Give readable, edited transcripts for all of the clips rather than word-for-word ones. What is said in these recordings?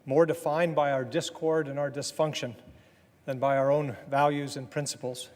more defined by our discord and our dysfunction than by our own values and principles.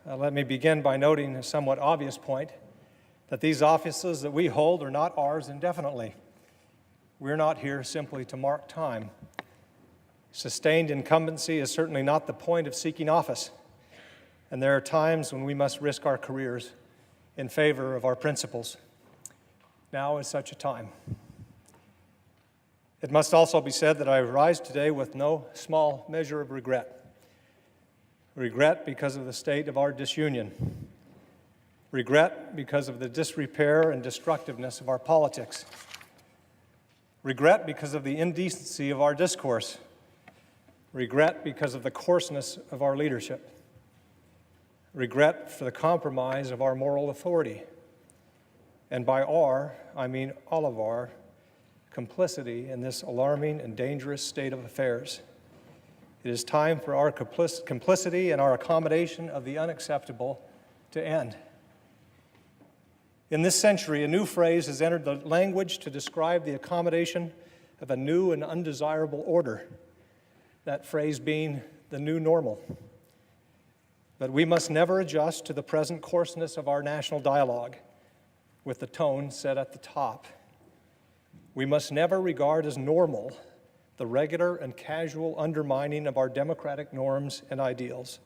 Let me begin by noting a somewhat obvious point, that these offices that we hold are not ours indefinitely. We're not here simply to mark time. Sustained incumbency is certainly not the point of seeking office, and there are times when we must risk our careers in favor of our principles. Now is such a time. It must also be said that I rise today with no small measure of regret. Regret because of the state of our disunion. Regret because of the disrepair and destructiveness of our politics. Regret because of the indecency of our discourse. Regret because of the coarseness of our leadership. Regret for the compromise of our moral authority. And by our, I mean all of our, complicity in this alarming and dangerous state of affairs. It is time for our complicity and our accommodation of the unacceptable to end. In this century, a new phrase has entered the language to describe the accommodation of a new and undesirable order, that phrase being the new normal. But we must never adjust to the present coarseness of our national dialogue with the tone set at the top. We must never regard as normal the regular and casual undermining of our democratic norms and ideals.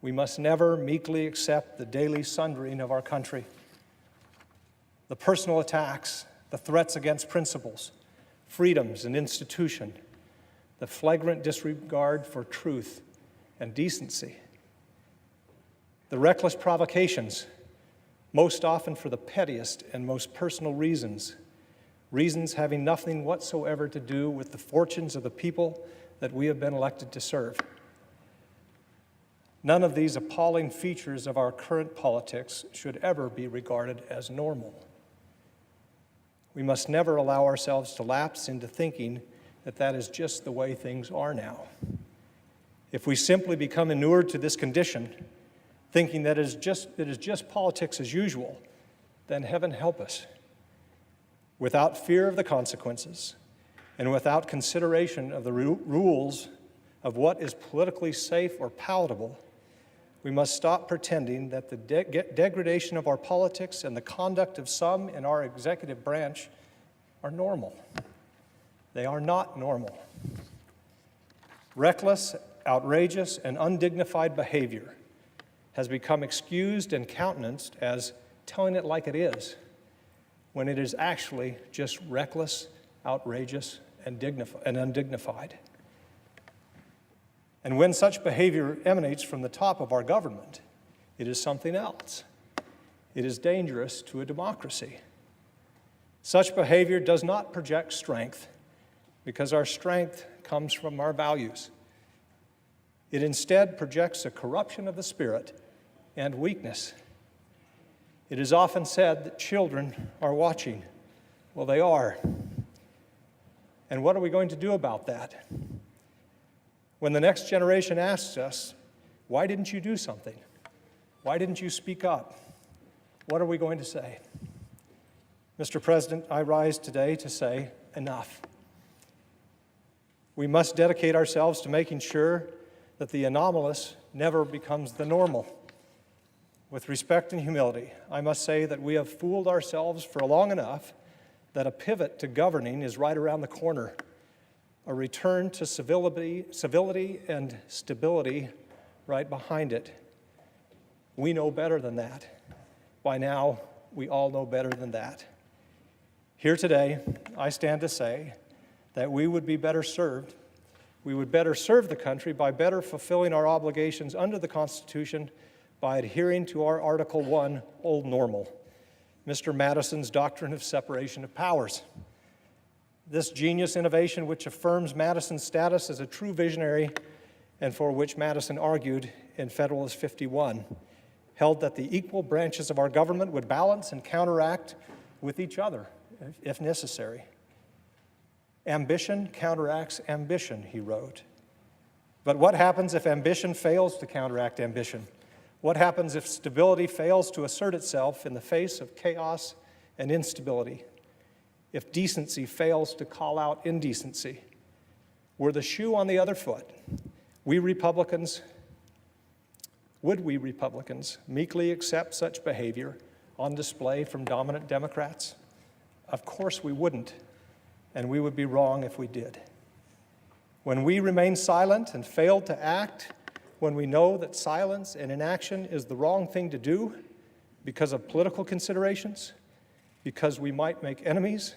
We must never meekly accept the daily sundering of our country. The personal attacks, the threats against principles, freedoms and institution, the flagrant disregard for truth and decency, the reckless provocations, most often for the pettiest and most personal reasons, reasons having nothing whatsoever to do with the fortunes of the people that we have been elected to serve. None of these appalling features of our current politics should ever be regarded as normal. We must never allow ourselves to lapse into thinking that that is just the way things are now. If we simply become inured to this condition, thinking that it is just politics as usual, then heaven help us. Without fear of the consequences and without consideration of the rules of what is politically safe or palatable, we must stop pretending that the degradation of our politics and the conduct of some in our executive branch are normal. They are not normal. Reckless, outrageous, and undignified behavior has become excused and countenanced as telling it like it is, when it is actually just reckless, outrageous, and undignified. And when such behavior emanates from the top of our government, it is something else. It is dangerous to a democracy. Such behavior does not project strength, because our strength comes from our values. It instead projects a corruption of the spirit and weakness. It is often said that children are watching. Well, they are. And what are we going to do about that? When the next generation asks us, why didn't you do something? Why didn't you speak up? What are we going to say? Mr. President, I rise today to say enough. We must dedicate ourselves to making sure that the anomalous never becomes the normal. With respect and humility, I must say that we have fooled ourselves for long enough that a pivot to governing is right around the corner, a return to civility and stability right behind it. We know better than that. By now, we all know better than that. Here today, I stand to say that we would be better served. We would better serve the country by better fulfilling our obligations under the Constitution by adhering to our Article 1 old normal, Mr. Madison's doctrine of separation of powers. This genius innovation, which affirms Madison's status as a true visionary and for which Madison argued in Federalist 51, held that the equal branches of our government would balance and counteract with each other, if necessary. Ambition counteracts ambition, he wrote. But what happens if ambition fails to counteract ambition? What happens if stability fails to assert itself in the face of chaos and instability? if decency fails to call out indecency. Were the shoe on the other foot, would we Republicans meekly accept such behavior on display from dominant Democrats? Of course we wouldn't, and we would be wrong if we did. When we remain silent and fail to act, when we know that silence and inaction is the wrong thing to do because of political considerations, because we might make enemies,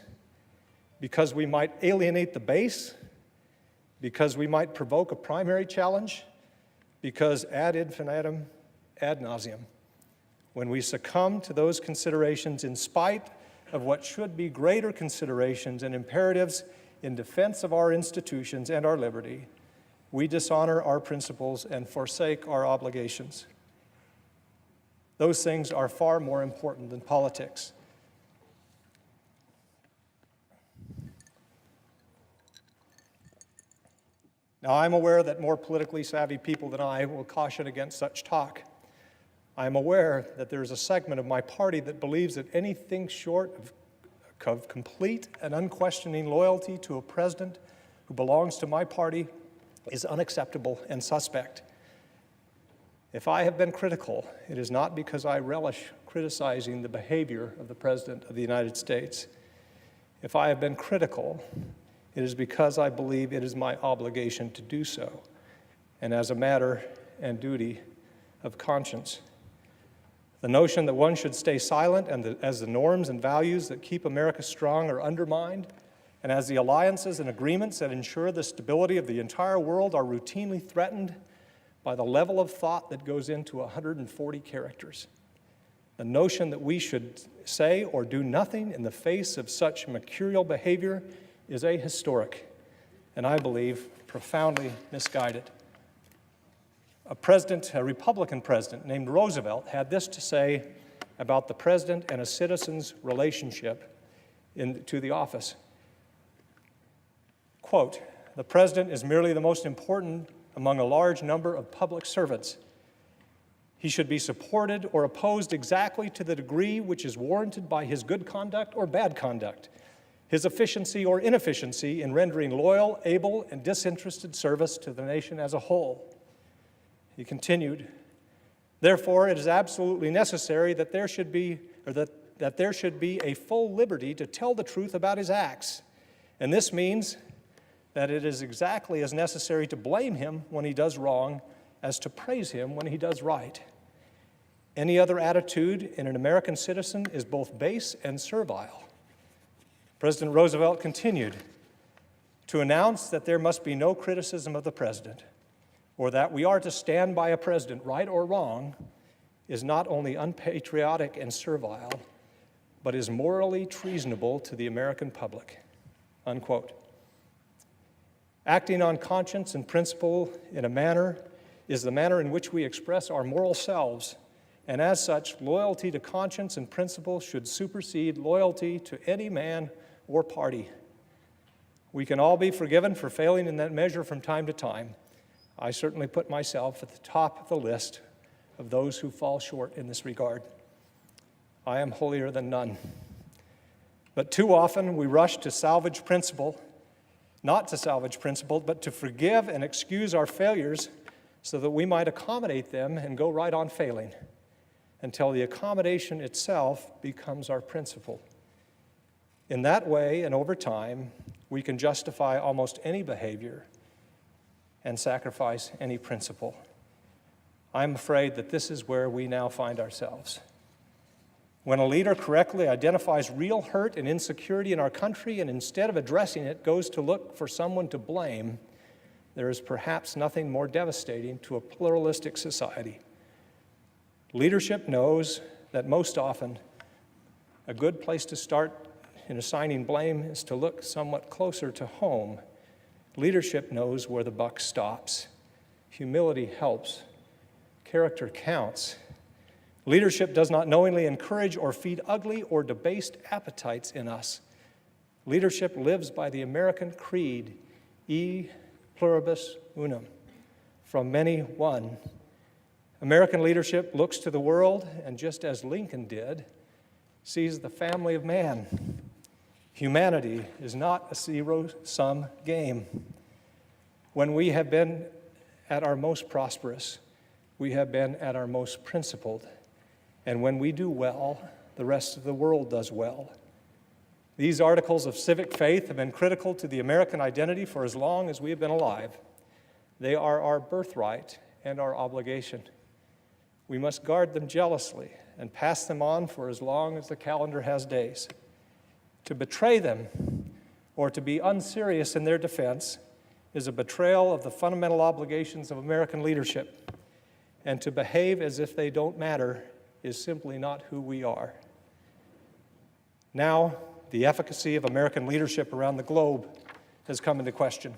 because we might alienate the base, because we might provoke a primary challenge, because ad infinitum, ad nauseum, when we succumb to those considerations in spite of what should be greater considerations and imperatives in defense of our institutions and our liberty, we dishonor our principles and forsake our obligations. Those things are far more important than politics. Now, I'm aware that more politically savvy people than I will caution against such talk. I am aware that there is a segment of my party that believes that anything short of complete and unquestioning loyalty to a president who belongs to my party is unacceptable and suspect. If I have been critical, it is not because I relish criticizing the behavior of the President of the United States. If I have been critical, it is because I believe it is my obligation to do so, and as a matter and duty of conscience. The notion that one should stay silent and as the norms and values that keep America strong are undermined, and as the alliances and agreements that ensure the stability of the entire world are routinely threatened by the level of thought that goes into 140 characters. The notion that we should say or do nothing in the face of such mercurial behavior is ahistoric, and I believe profoundly misguided. A Republican president named Roosevelt had this to say about the president and a citizen's relationship to the office. Quote, "The president is merely the most important among a large number of public servants. He should be supported or opposed exactly to the degree which is warranted by his good conduct or bad conduct, his efficiency or inefficiency in rendering loyal, able, and disinterested service to the nation as a whole." He continued, "Therefore, it is absolutely necessary that there should be a full liberty to tell the truth about his acts, and this means that it is exactly as necessary to blame him when he does wrong as to praise him when he does right. Any other attitude in an American citizen is both base and servile." President Roosevelt continued, "To announce that there must be no criticism of the president, or that we are to stand by a president, right or wrong, is not only unpatriotic and servile, but is morally treasonable to the American public." Unquote. Acting on conscience and principle is the manner in which we express our moral selves, and as such, loyalty to conscience and principle should supersede loyalty to any man or party. We can all be forgiven for failing in that measure from time to time. I certainly put myself at the top of the list of those who fall short in this regard. I am holier than none. But too often we rush to salvage principle, not to salvage principle, but to forgive and excuse our failures so that we might accommodate them and go right on failing until the accommodation itself becomes our principle. In that way and over time, we can justify almost any behavior and sacrifice any principle. I'm afraid that this is where we now find ourselves. When a leader correctly identifies real hurt and insecurity in our country and instead of addressing it goes to look for someone to blame, there is perhaps nothing more devastating to a pluralistic society. Leadership knows that most often a good place to start in assigning blame is to look somewhat closer to home. Leadership knows where the buck stops. Humility helps. Character counts. Leadership does not knowingly encourage or feed ugly or debased appetites in us. Leadership lives by the American creed, e pluribus unum, from many one. American leadership looks to the world and, just as Lincoln did, sees the family of man. Humanity is not a zero-sum game. When we have been at our most prosperous, we have been at our most principled. And when we do well, the rest of the world does well. These articles of civic faith have been critical to the American identity for as long as we have been alive. They are our birthright and our obligation. We must guard them jealously and pass them on for as long as the calendar has days. To betray them or to be unserious in their defense is a betrayal of the fundamental obligations of American leadership, and to behave as if they don't matter is simply not who we are. Now, the efficacy of American leadership around the globe has come into question.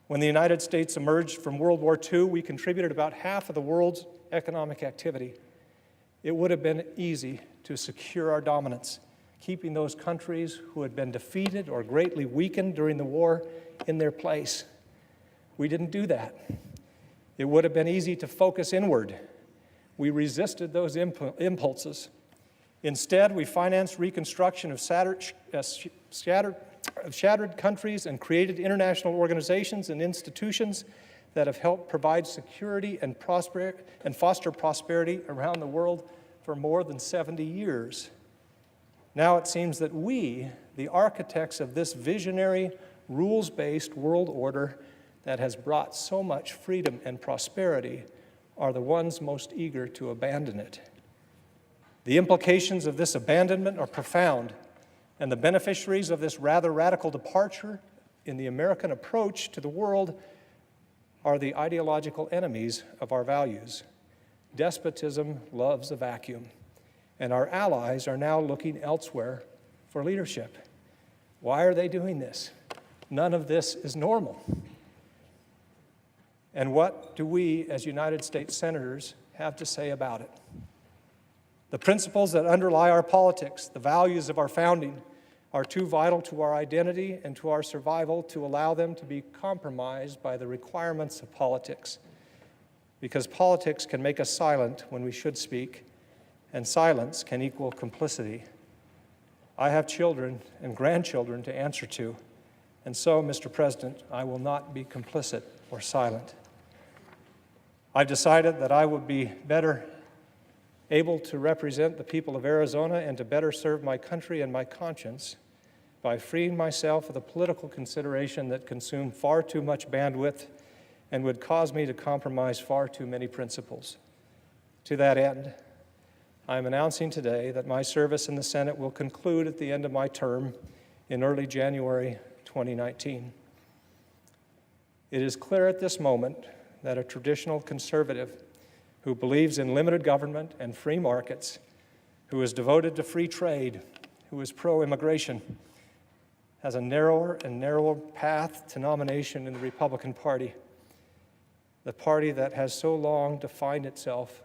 When the United States emerged from World War II, we contributed about half of the world's economic activity. It would have been easy to secure our dominance, keeping those countries who had been defeated or greatly weakened during the war in their place. We didn't do that. It would have been easy to focus inward. We resisted those impulses. Instead, we financed reconstruction of shattered countries and created international organizations and institutions that have helped provide security and foster prosperity around the world for more than 70 years. Now it seems that we, the architects of this visionary, rules-based world order that has brought so much freedom and prosperity, are the ones most eager to abandon it. The implications of this abandonment are profound, and the beneficiaries of this rather radical departure in the American approach to the world are the ideological enemies of our values. Despotism loves a vacuum, and our allies are now looking elsewhere for leadership. Why are they doing this? None of this is normal. And what do we, as United States senators, have to say about it? The principles that underlie our politics, the values of our founding, are too vital to our identity and to our survival to allow them to be compromised by the requirements of politics. Because politics can make us silent when we should speak, and silence can equal complicity. I have children and grandchildren to answer to, and so, Mr. President, I will not be complicit or silent. I've decided that I would be better able to represent the people of Arizona and to better serve my country and my conscience by freeing myself of the political consideration that consumed far too much bandwidth and would cause me to compromise far too many principles. To that end, I am announcing today that my service in the Senate will conclude at the end of my term in early January 2019. It is clear at this moment that a traditional conservative who believes in limited government and free markets, who is devoted to free trade, who is pro-immigration, has a narrower and narrower path to nomination in the Republican Party, the party that has so long defined itself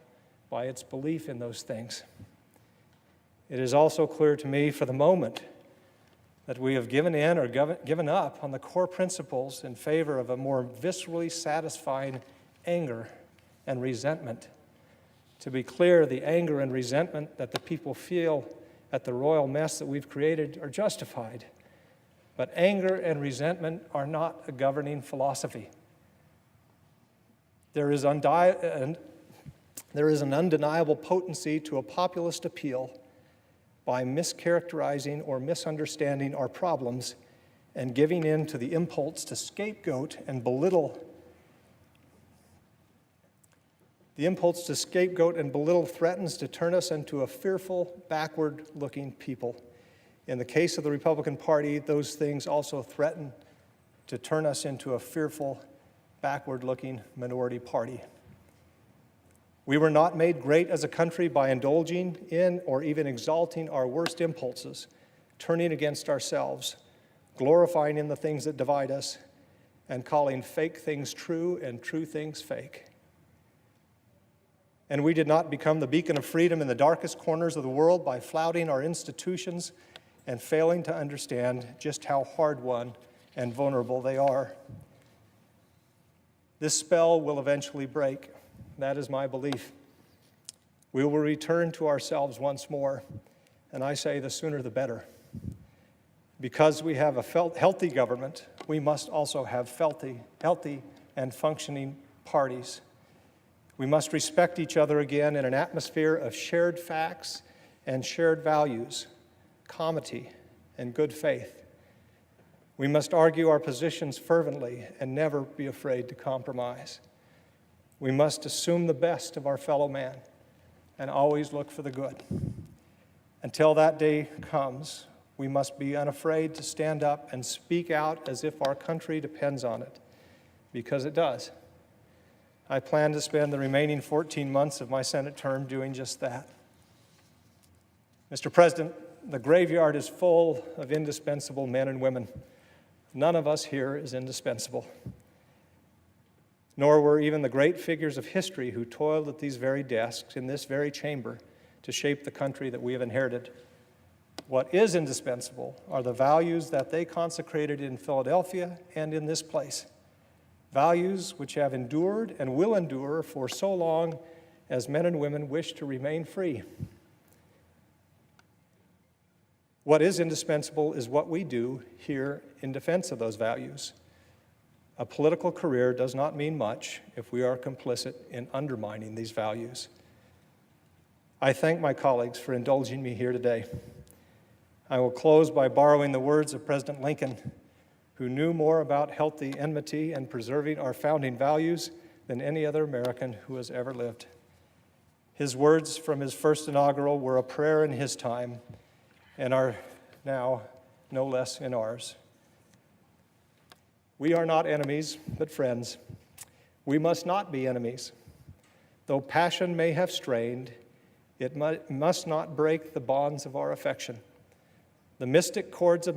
by its belief in those things. It is also clear to me for the moment that we have given in or given up on the core principles in favor of a more viscerally satisfying anger and resentment. To be clear, the anger and resentment that the people feel at the royal mess that we've created are justified. But anger and resentment are not a governing philosophy. There is an undeniable potency to a populist appeal by mischaracterizing or misunderstanding our problems and giving in to the impulse to scapegoat and belittle. The impulse to scapegoat and belittle threatens to turn us into a fearful, backward-looking people. In the case of the Republican Party, those things also threaten to turn us into a fearful, backward-looking minority party. We were not made great as a country by indulging in or even exalting our worst impulses, turning against ourselves, glorifying in the things that divide us, and calling fake things true and true things fake. And we did not become the beacon of freedom in the darkest corners of the world by flouting our institutions and failing to understand just how hard-won and vulnerable they are. This spell will eventually break. That is my belief. We will return to ourselves once more, and I say the sooner the better. Because we have a healthy government, we must also have healthy and functioning parties. We must respect each other again in an atmosphere of shared facts and shared values, comity and good faith. We must argue our positions fervently and never be afraid to compromise. We must assume the best of our fellow man and always look for the good. Until that day comes, we must be unafraid to stand up and speak out as if our country depends on it, because it does. I plan to spend the remaining 14 months of my Senate term doing just that. Mr. President, the graveyard is full of indispensable men and women. None of us here is indispensable. Nor were even the great figures of history who toiled at these very desks in this very chamber to shape the country that we have inherited. What is indispensable are the values that they consecrated in Philadelphia and in this place. Values which have endured and will endure for so long as men and women wish to remain free. What is indispensable is what we do here in defense of those values. A political career does not mean much if we are complicit in undermining these values. I thank my colleagues for indulging me here today. I will close by borrowing the words of President Lincoln, who knew more about healthy enmity and preserving our founding values than any other American who has ever lived. His words from his first inaugural were a prayer in his time and are now no less in ours. We are not enemies, but friends. We must not be enemies. Though passion may have strained, it must not break the bonds of our affection. The mystic chords of